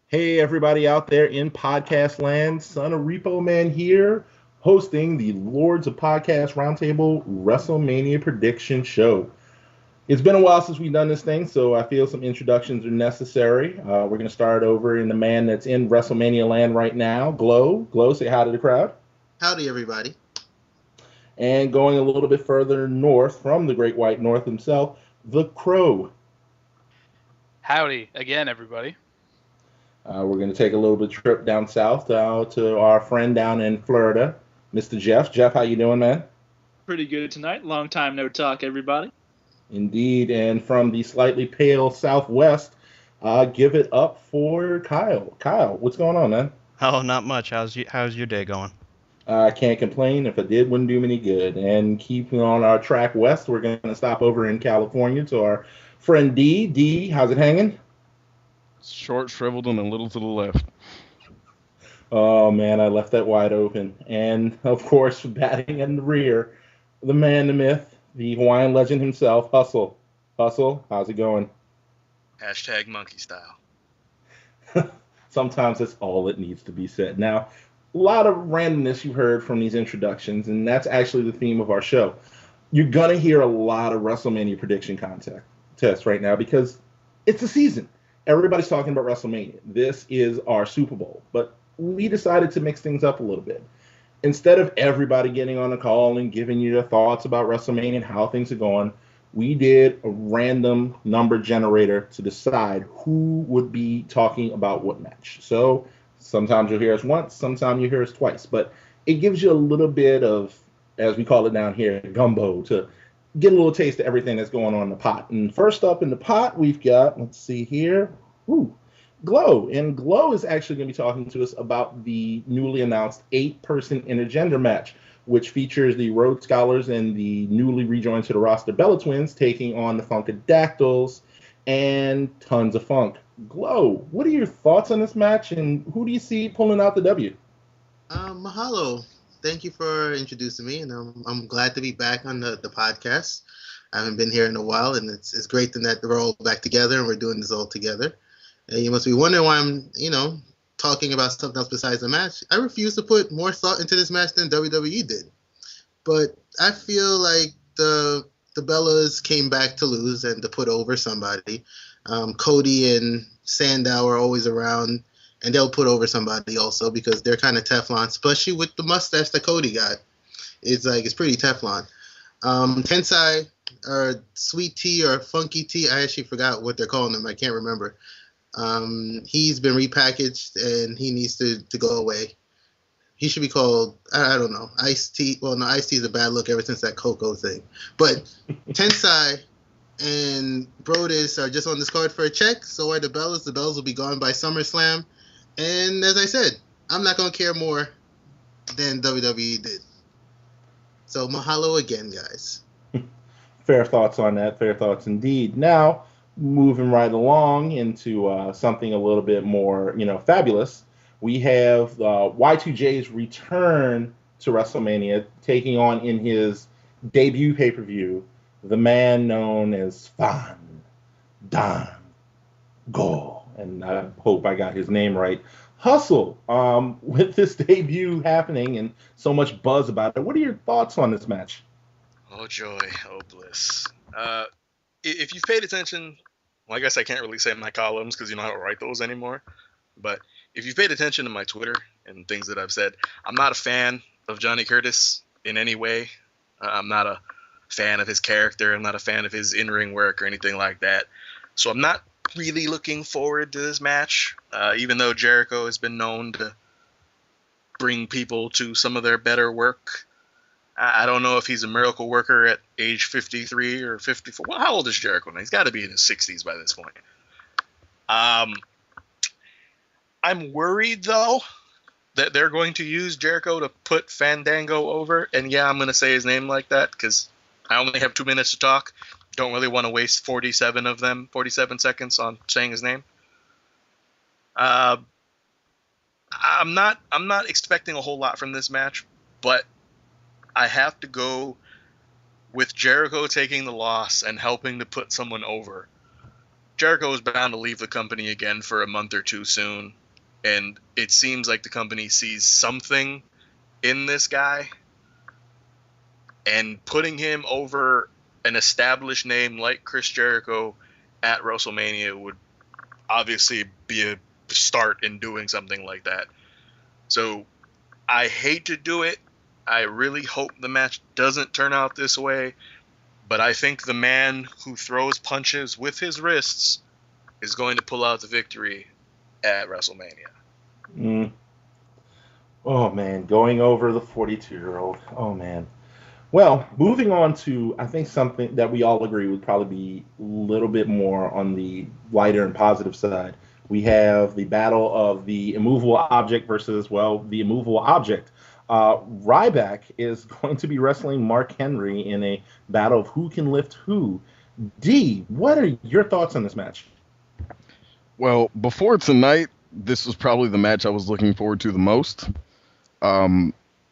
Hey, everybody out there in podcast land, son of Repo Man here, hosting the Lords of Podcast Roundtable WrestleMania Prediction Show. It's been a while since we've done this thing, so I feel some introductions are necessary. We're going to start over in the man that's in WrestleMania land right now, Glow. Glow, say hi to the crowd. Howdy, everybody. And going a little bit further north from the Great White North himself, the Crow. Howdy again, everybody. We're going to take a little bit trip down south to our friend down in Florida, Mr. Jeff. Jeff, how you doing, man? Pretty good tonight. Long time no talk, everybody. Indeed. And from the slightly pale southwest, give it up for Kyle. Kyle, what's going on, man? Oh, not much. How's your day going? I can't complain. If I did, wouldn't do me any good. And keeping on our track west, we're going to stop over in California to our friend D. D, how's it hanging? Short, shriveled, and a little to the left. Oh, man, I left that wide open. And, of course, batting in the rear, the man, the myth, the Hawaiian legend himself, Hustle. Hustle, how's it going? Hashtag monkey style. Sometimes that's all that needs to be said. Now, a lot of randomness you heard from these introductions, and that's actually the theme of our show. You're going to hear a lot of WrestleMania prediction contests right now because it's the season. Everybody's talking about WrestleMania. This is our Super Bowl. But we decided to mix things up a little bit. Instead of everybody getting on the call and giving you their thoughts about WrestleMania and how things are going, we did a random number generator to decide who would be talking about what match. So sometimes you'll hear us once, sometimes you'll hear us twice. But it gives you a little bit of, as we call it down here, gumbo, to get a little taste of everything that's going on in the pot. And first up in the pot, we've got, let's see here, Glow. And Glow is actually going to be talking to us about the newly announced 8-person intergender match, which features the Rhodes Scholars and the newly rejoined to the roster Bella Twins taking on the Funkadactyls and tons of funk. Glow, what are your thoughts on this match, and who do you see pulling out the W? Mahalo. Thank you for introducing me, and I'm glad to be back on the podcast. I haven't been here in a while, and it's great that we're all back together and we're doing this all together. And you must be wondering why I'm, talking about something else besides the match. I refuse to put more thought into this match than WWE did. But I feel like the Bellas came back to lose and to put over somebody. Cody and Sandow are always around, and they'll put over somebody also because they're kind of Teflon, especially with the mustache that Cody got. It's pretty Teflon. Tensai, or Sweet Tea, or Funky Tea, I actually forgot what they're calling them. I can't remember. He's been repackaged, and he needs to go away. He should be called, I don't know, Iced Tea. Well, no, Iced Tea is a bad look ever since that Coco thing. But Tensai and Brodus are just on this card for a check. So are the Bellas. The Bellas will be gone by SummerSlam. And as I said, I'm not going to care more than WWE did. So mahalo again, guys. Fair thoughts on that. Fair thoughts indeed. Now, moving right along into something a little bit more, fabulous. We have Y2J's return to WrestleMania, taking on in his debut pay-per-view the man known as Fan Dan Go. And I hope I got his name right. Hustle, with this debut happening and so much buzz about it, what are your thoughts on this match? Oh, joy. Oh, bliss. If you've paid attention, well, I guess I can't really say my columns because I don't write those anymore. But if you've paid attention to my Twitter and things that I've said, I'm not a fan of Johnny Curtis in any way. I'm not a fan of his character. I'm not a fan of his in-ring work or anything like that. So I'm not really looking forward to this match, even though Jericho has been known to bring people to some of their better work. I don't know if he's a miracle worker at age 53 or 54. Well, how old is Jericho now? He's got to be in his 60s by this point. I'm worried, though, that they're going to use Jericho to put Fandango over. And yeah, I'm going to say his name like that because I only have 2 minutes to talk. Don't really want to waste 47 seconds on saying his name. I'm not expecting a whole lot from this match, but I have to go with Jericho taking the loss and helping to put someone over Jericho is bound to leave the company again for a month or two soon, and it seems like the company sees something in this guy, and putting him over an established name like Chris Jericho at WrestleMania would obviously be a start in doing something like that. So I hate to do it. I really hope the match doesn't turn out this way, but I think the man who throws punches with his wrists is going to pull out the victory at WrestleMania. Oh, man, going over the 42-year-old. Oh, man. Well, moving on to, I think, something that we all agree would probably be a little bit more on the lighter and positive side. We have the battle of the immovable object versus, well, the immovable object. Ryback is going to be wrestling Mark Henry in a battle of who can lift who. D, what are your thoughts on this match? Well, before tonight, this was probably the match I was looking forward to the most.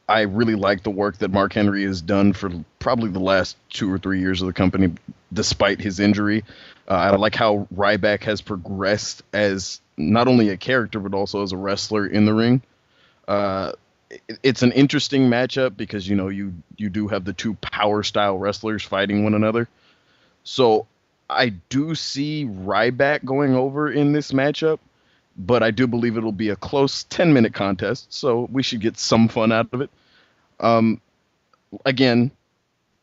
I really like the work that Mark Henry has done for probably the last 2 or 3 years of the company, despite his injury. I like how Ryback has progressed as not only a character, but also as a wrestler in the ring. It's an interesting matchup because, you do have the two power style wrestlers fighting one another. So I do see Ryback going over in this matchup, but I do believe it'll be a close 10-minute contest, so we should get some fun out of it. Again,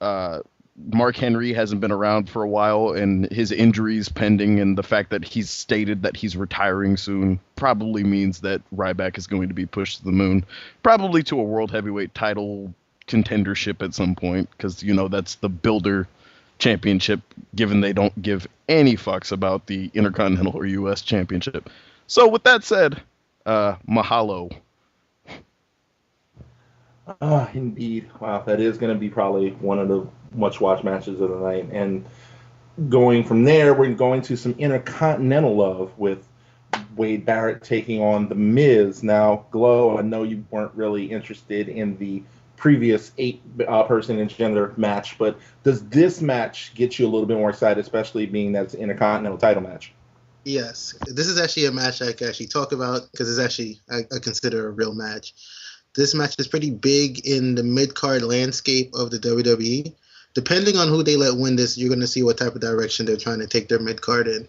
Mark Henry hasn't been around for a while, and his injuries pending, and the fact that he's stated that he's retiring soon probably means that Ryback is going to be pushed to the moon, probably to a World Heavyweight title contendership at some point, because, that's the Builder Championship, given they don't give any fucks about the Intercontinental or U.S. Championship. So with that said, mahalo. Indeed. Wow, that is going to be probably one of the much-watched matches of the night. And going from there, we're going to some Intercontinental love with Wade Barrett taking on The Miz. Now, Glow, I know you weren't really interested in the previous 8-person and gender match, but does this match get you a little bit more excited, especially being that it's an Intercontinental title match? Yes, this is actually a match I can actually talk about because it's actually I consider a real match. This match is pretty big in the mid-card landscape of the WWE. Depending on who they let win this, you're going to see what type of direction they're trying to take their mid-card in.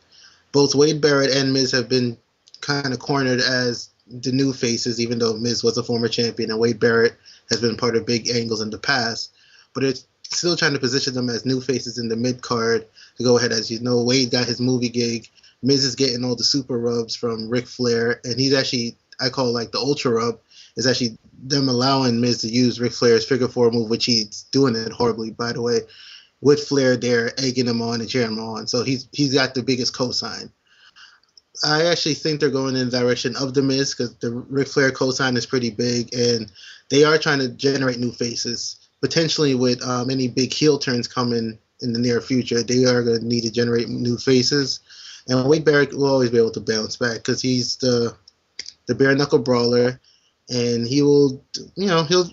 Both Wade Barrett and Miz have been kind of cornered as the new faces, even though Miz was a former champion and Wade Barrett has been part of big angles in the past. But it's still trying to position them as new faces in the mid-card to go ahead. As you know, Wade got his movie gig. Miz is getting all the super rubs from Ric Flair, and he's actually, I call like the ultra rub, is actually them allowing Miz to use Ric Flair's figure four move, which he's doing it horribly, by the way, with Flair there, egging him on and cheering him on. So he's got the biggest cosign. I actually think they're going in the direction of The Miz because the Ric Flair cosign is pretty big, and they are trying to generate new faces. Potentially with any big heel turns coming in the near future, they are going to need to generate new faces. And Wade Barrett will always be able to bounce back because he's the bare knuckle brawler, and he'll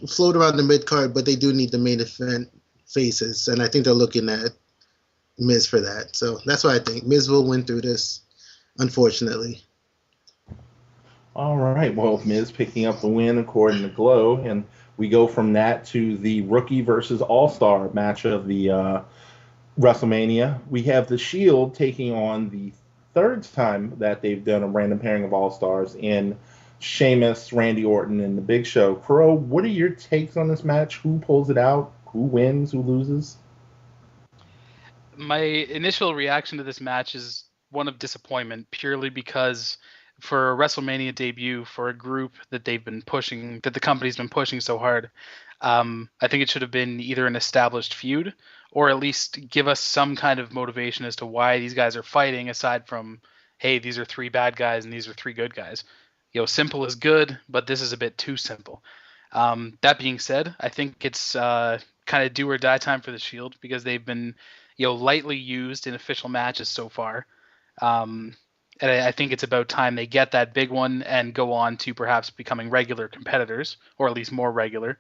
float around the mid card, but they do need the main event faces, and I think they're looking at Miz for that. So that's why I think Miz will win through this, unfortunately. All right, well, Miz picking up the win according to Glow, and we go from that to the Rookie versus All-Star match of the WrestleMania. We have the Shield taking on the third time that they've done a random pairing of All-Stars in Sheamus, Randy Orton, and the Big Show. Crow, what are your takes on this match? Who pulls it out? Who wins? Who loses? My initial reaction to this match is one of disappointment, purely because for a WrestleMania debut for a group that they've been pushing, that the company's been pushing so hard, I think it should have been either an established feud or at least give us some kind of motivation as to why these guys are fighting, aside from, hey, these are 3 bad guys and these are 3 good guys. Simple is good, but this is a bit too simple. That being said, I think it's kind of do or die time for the Shield because they've been, lightly used in official matches so far. And I think it's about time they get that big one and go on to perhaps becoming regular competitors, or at least more regular.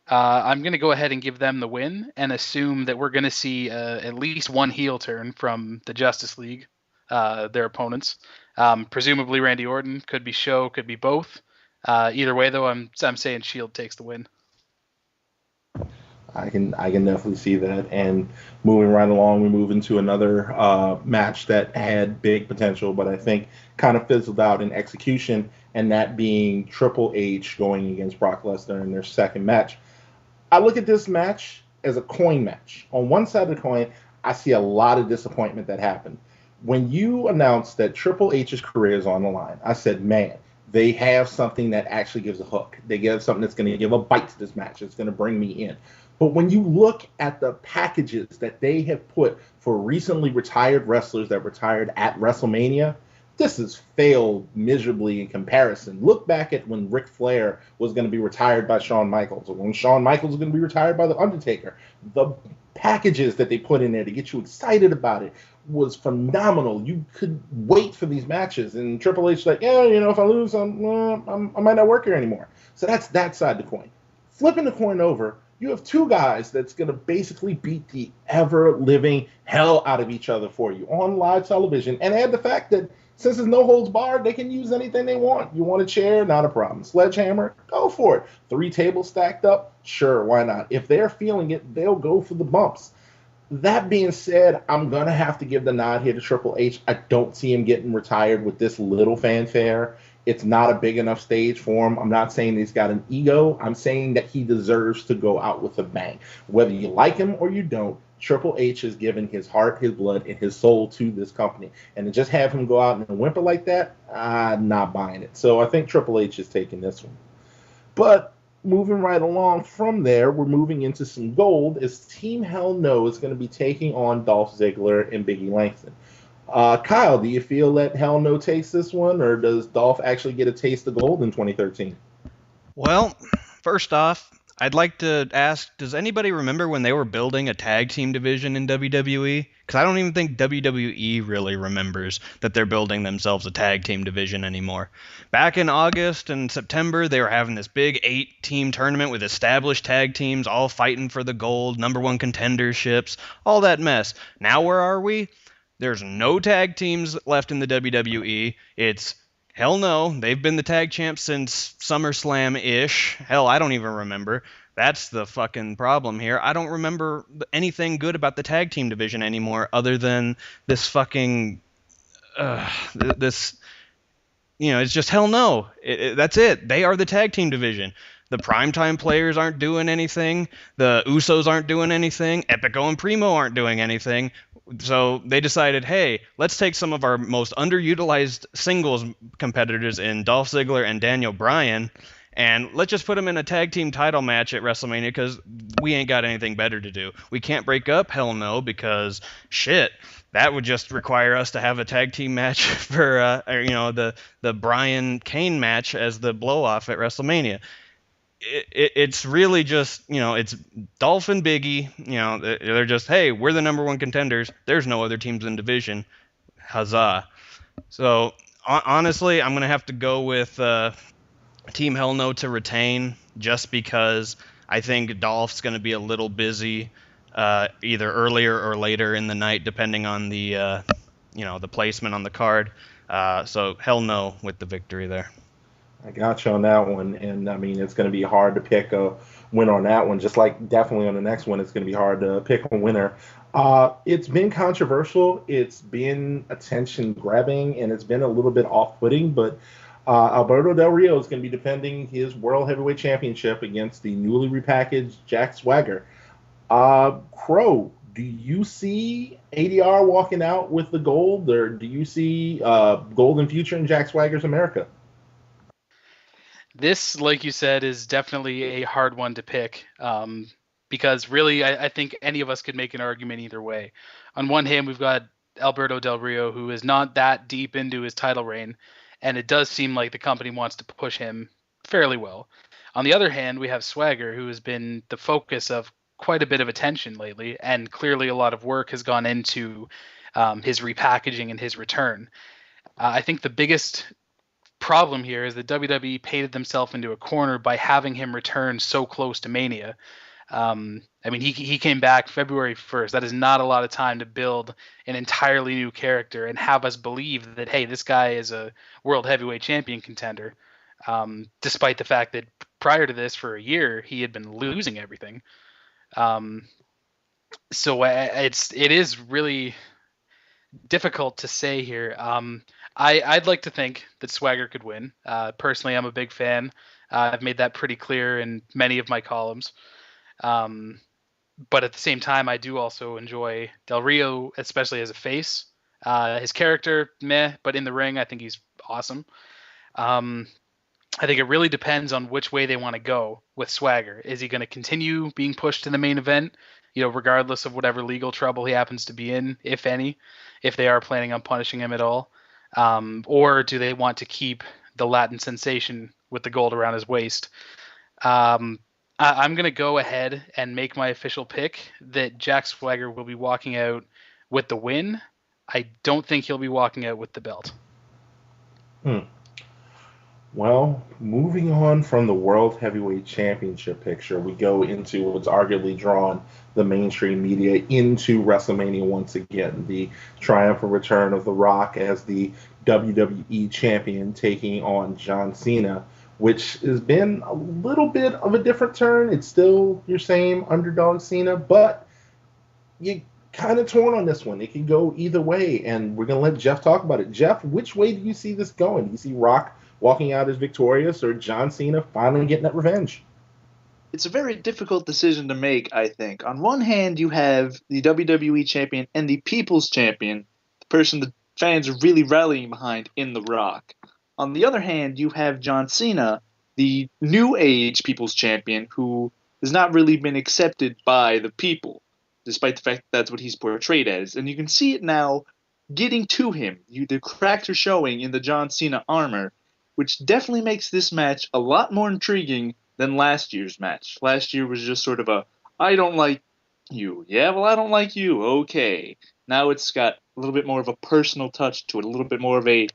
I'm going to go ahead and give them the win and assume that we're going to see at least one heel turn from the Justice League, their opponents. Presumably Randy Orton, could be Show, could be both. Either way, though, I'm saying Shield takes the win. I can definitely see that. And moving right along, we move into another match that had big potential, but I think kind of fizzled out in execution, and that being Triple H going against Brock Lesnar in their second match. I look at this match as a coin match. On one side of the coin, I see a lot of disappointment that happened. When you announced that Triple H's career is on the line, I said, man, they have something that actually gives a hook. They give something that's going to give a bite to this match. It's going to bring me in. But when you look at the packages that they have put for recently retired wrestlers that retired at WrestleMania, this has failed miserably in comparison. Look back at when Ric Flair was going to be retired by Shawn Michaels, or when Shawn Michaels was going to be retired by The Undertaker. The packages that they put in there to get you excited about it was phenomenal. You could wait for these matches. And Triple H's like, yeah, if I lose, I might not work here anymore. So that's that side of the coin. Flipping the coin over, you have two guys that's going to basically beat the ever-living hell out of each other for you on live television. And add the fact that since there's no holds barred, they can use anything they want. You want a chair? Not a problem. Sledgehammer? Go for it. 3 tables stacked up? Sure, why not? If they're feeling it, they'll go for the bumps. That being said, I'm going to have to give the nod here to Triple H. I don't see him getting retired with this little fanfare. It's not a big enough stage for him. I'm not saying he's got an ego. I'm saying that he deserves to go out with a bang. Whether you like him or you don't, Triple H has given his heart, his blood, and his soul to this company. And to just have him go out and whimper like that, I'm not buying it. So I think Triple H is taking this one. But moving right along from there, we're moving into some gold as Team Hell No is going to be taking on Dolph Ziggler and Biggie Langston. Kyle, do you feel that Hell No takes this one, or does Dolph actually get a taste of gold in 2013? Well, first off, I'd like to ask, does anybody remember when they were building a tag team division in WWE? Because I don't even think WWE really remembers that they're building themselves a tag team division anymore. Back in August and September, they were having this big 8-team tournament with established tag teams all fighting for the gold, #1 contenderships, all that mess. Now where are we? There's no tag teams left in the WWE. It's Hell No. They've been the tag champs since SummerSlam-ish. Hell, I don't even remember. That's the fucking problem here. I don't remember anything good about the tag team division anymore other than this fucking... it's just Hell No. That's it. They are the tag team division. The primetime players aren't doing anything. The Usos aren't doing anything. Epico and Primo aren't doing anything. So they decided, hey, let's take some of our most underutilized singles competitors in Dolph Ziggler and Daniel Bryan, and let's just put them in a tag team title match at WrestleMania because we ain't got anything better to do. We can't break up Hell No because, shit, that would just require us to have a tag team match for, the Bryan Kane match as the blow-off at WrestleMania. It's really just, it's Dolph and Biggie, they're just, hey, we're the #1 contenders. There's no other teams in the division. Huzzah. So, honestly, I'm going to have to go with Team Hell No to retain just because I think Dolph's going to be a little busy either earlier or later in the night, depending on the, the placement on the card. So, Hell No with the victory there. I got you on that one, and I mean, it's going to be hard to pick a winner on that one, just like definitely on the next one, it's going to be hard to pick a winner. It's been controversial, it's been attention-grabbing, and it's been a little bit off-putting, but Alberto Del Rio is going to be defending his World Heavyweight Championship against the newly repackaged Jack Swagger. Crow, do you see ADR walking out with the gold, or do you see golden future in Jack Swagger's America? This, like you said, is definitely a hard one to pick because really I think any of us could make an argument either way. On one hand, we've got Alberto Del Rio, who is not that deep into his title reign, and it does seem like the company wants to push him fairly well. On the other hand, we have Swagger, who has been the focus of quite a bit of attention lately, and clearly a lot of work has gone into his repackaging and his return. I think the biggest problem here is that WWE painted themselves into a corner by having him return so close to Mania. I mean, he came back February 1st. That is not a lot of time to build an entirely new character and have us believe that, hey, this guy is a world heavyweight champion contender, despite the fact that prior to this, for a year, he had been losing everything. So it is really difficult to say here. I'd like to think that Swagger could win. Personally, I'm a big fan. I've made that pretty clear in many of my columns. But at the same time, I do also enjoy Del Rio, especially as a face. His character, meh, but in the ring, I think he's awesome. I think it really depends on which way they want to go with Swagger. Is he going to continue being pushed to the main event, regardless of whatever legal trouble he happens to be in, if any, if they are planning on punishing him at all? Or do they want to keep the Latin sensation with the gold around his waist? I'm going to go ahead and make my official pick that Jack Swagger will be walking out with the win. I don't think he'll be walking out with the belt. Well, moving on from the World Heavyweight Championship picture, we go into what's arguably drawn the mainstream media into WrestleMania once again. The triumphant return of The Rock as the WWE Champion taking on John Cena, which has been a little bit of a different turn. It's still your same underdog Cena, but you kind of torn on this one. It can go either way, and we're going to let Jeff talk about it. Jeff, which way do you see this going? Do you see Rock walking out as victorious, or John Cena finally getting that revenge? It's a very difficult decision to make, I think. On one hand, you have the WWE Champion and the People's Champion, the person the fans are really rallying behind in The Rock. On the other hand, you have John Cena, the new age People's Champion, who has not really been accepted by the people, despite the fact that that's what he's portrayed as. And you can see it now getting to him. The cracks are showing in the John Cena armor, which definitely makes this match a lot more intriguing than last year's match. Last year was just sort of a, I don't like you. Yeah, well, I don't like you. Okay. Now it's got a little bit more of a personal touch to it, a little bit more of a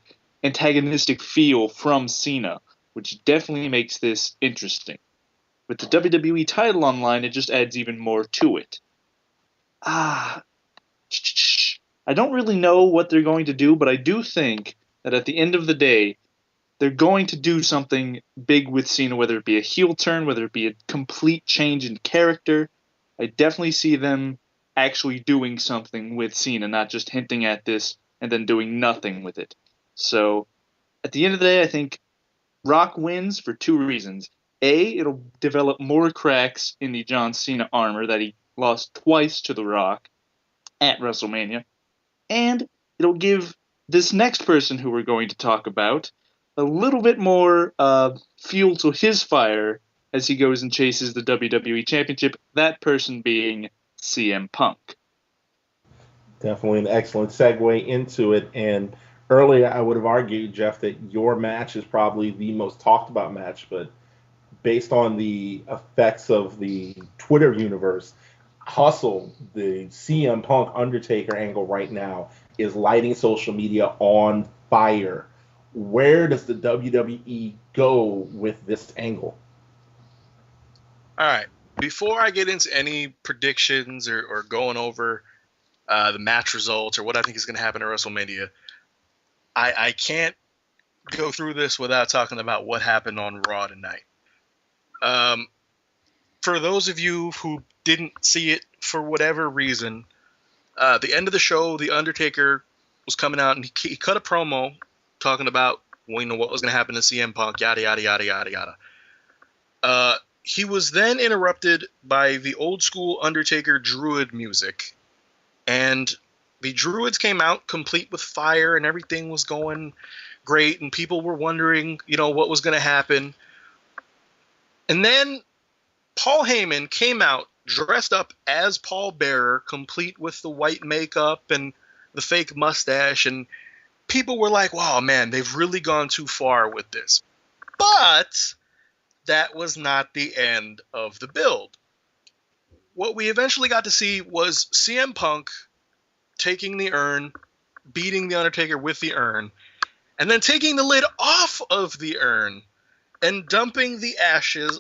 antagonistic feel from Cena, which definitely makes this interesting. With the WWE title online, it just adds even more to it. I don't really know what they're going to do, but I do think that at the end of the day, they're going to do something big with Cena, whether it be a heel turn, whether it be a complete change in character. I definitely see them actually doing something with Cena, not just hinting at this and then doing nothing with it. So, at the end of the day, I think Rock wins for two reasons. A, it'll develop more cracks in the John Cena armor that he lost twice to The Rock at WrestleMania. And it'll give this next person who we're going to talk about a little bit more fuel to his fire as he goes and chases the WWE Championship, that person being CM Punk. Definitely an excellent segue into it. And earlier I would have argued, Jeff, that your match is probably the most talked about match, but based on the effects of the Twitter universe, Hustle, the CM Punk Undertaker angle right now, is lighting social media on fire. Where does the WWE go with this angle? All right. Before I get into any predictions or going over the match results or what I think is going to happen at WrestleMania, I can't go through this without talking about what happened on Raw tonight. For those of you who didn't see it for whatever reason, the end of the show, The Undertaker was coming out and he cut a promo talking about what was going to happen to CM Punk, yada, yada, yada, yada, yada. He was then interrupted by the old school Undertaker Druid music. And the Druids came out complete with fire and everything was going great. And people were wondering, what was going to happen. And then Paul Heyman came out dressed up as Paul Bearer, complete with the white makeup and the fake mustache. And people were like, wow, man, they've really gone too far with this. But that was not the end of the build. What we eventually got to see was CM Punk taking the urn, beating The Undertaker with the urn, and then taking the lid off of the urn and dumping the ashes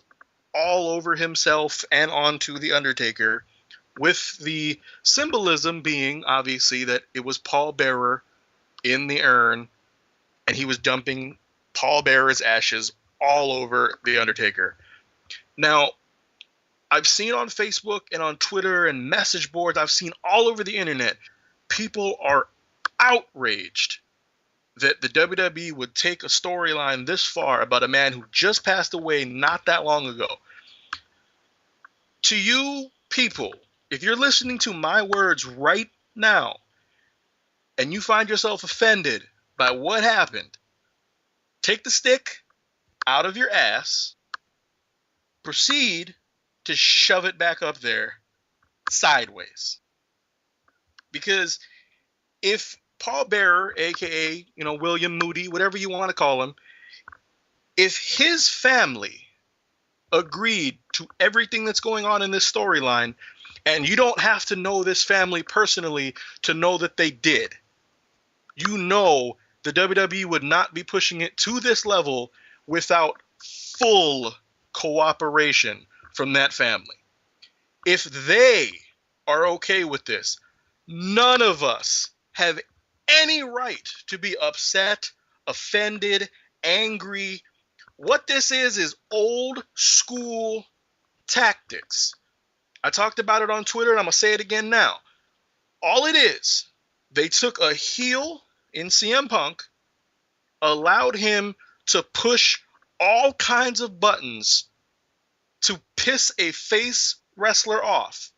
all over himself and onto The Undertaker, with the symbolism being, obviously, that it was Paul Bearer in the urn, and he was dumping Paul Bearer's ashes all over The Undertaker. Now, I've seen on Facebook and on Twitter and message boards, I've seen all over the internet, people are outraged that the WWE would take a storyline this far about a man who just passed away not that long ago. To you people, if you're listening to my words right now and you find yourself offended by what happened, take the stick out of your ass, proceed to shove it back up there sideways. Because if Paul Bearer, aka, William Moody, whatever you want to call him, if his family agreed to everything that's going on in this storyline, and you don't have to know this family personally to know that they did, the WWE would not be pushing it to this level without full cooperation from that family. If they are okay with this, none of us have any right to be upset, offended, angry. What this is old school tactics. I talked about it on Twitter, and I'm going to say it again now. All it is, they took a heel in CM Punk, allowed him to push all kinds of buttons to piss a face wrestler off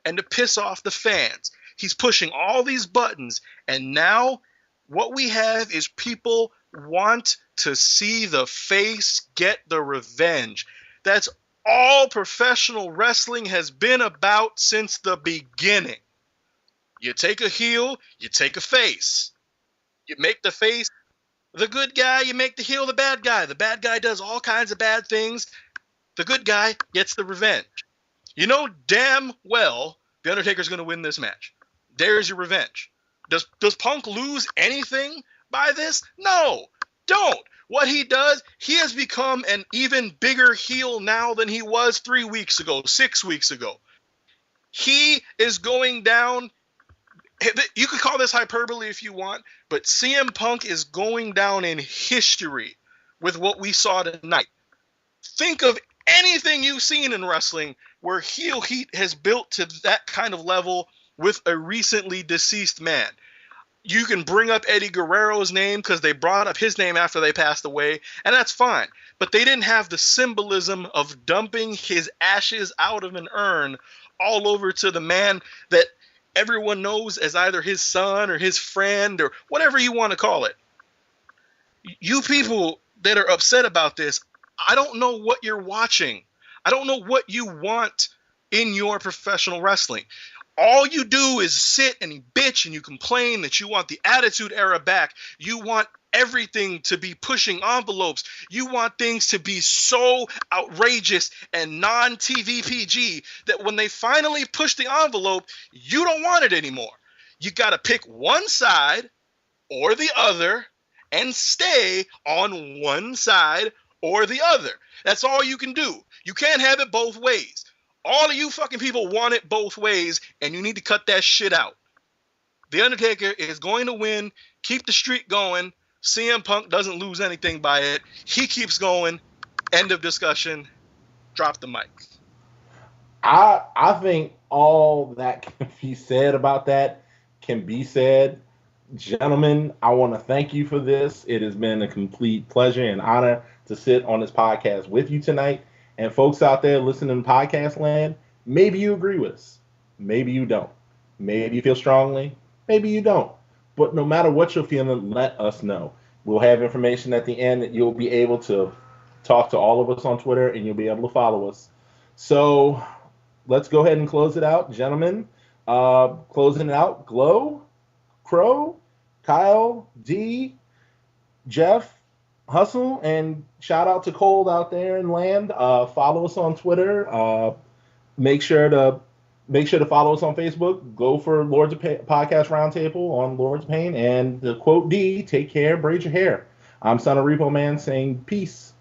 and to piss off the fans. He's pushing all these buttons, and now what we have is people want to see the face get the revenge. That's all professional wrestling has been about since the beginning. You take a heel, you take a face. You make the face the good guy, you make the heel the bad guy. The bad guy does all kinds of bad things. The good guy gets the revenge. You know damn well The Undertaker's going to win this match. There's your revenge. Does Punk lose anything by this? No, don't. What he does, he has become an even bigger heel now than he was 3 weeks ago, 6 weeks ago. He is going down. You could call this hyperbole if you want, but CM Punk is going down in history with what we saw tonight. Think of anything you've seen in wrestling where heel heat has built to that kind of level with a recently deceased man. You can bring up Eddie Guerrero's name because they brought up his name after they passed away, and that's fine. But they didn't have the symbolism of dumping his ashes out of an urn all over to the man that everyone knows as either his son or his friend or whatever you want to call it. You people that are upset about this, I don't know what you're watching. I don't know what you want in your professional wrestling. All you do is sit and you bitch and you complain that you want the Attitude Era back. You want everything to be pushing envelopes. You want things to be so outrageous and non-TV PG that when they finally push the envelope, you don't want it anymore. You got to pick one side or the other and stay on one side or the other. That's all you can do. You can't have it both ways. All of you fucking people want it both ways, and you need to cut that shit out. The Undertaker is going to win, keep the streak going. CM Punk doesn't lose anything by it. He keeps going. End of discussion. Drop the mic. I think all that can be said about that can be said. Gentlemen, I want to thank you for this. It has been a complete pleasure and honor to sit on this podcast with you tonight. And folks out there listening to podcast land, maybe you agree with us. Maybe you don't. Maybe you feel strongly. Maybe you don't. But no matter what you're feeling, let us know. We'll have information at the end that you'll be able to talk to all of us on Twitter, and you'll be able to follow us. So let's go ahead and close it out, gentlemen. Closing it out, Glow, Crow, Kyle, D, Jeff, Hustle, and shout out to Cole out there in land. Follow us on Twitter. Make sure to follow us on Facebook. Go for Lords of Podcast Roundtable on Lords of Pain. And the quote D, take care, braid your hair. I'm Son of Repo Man saying peace.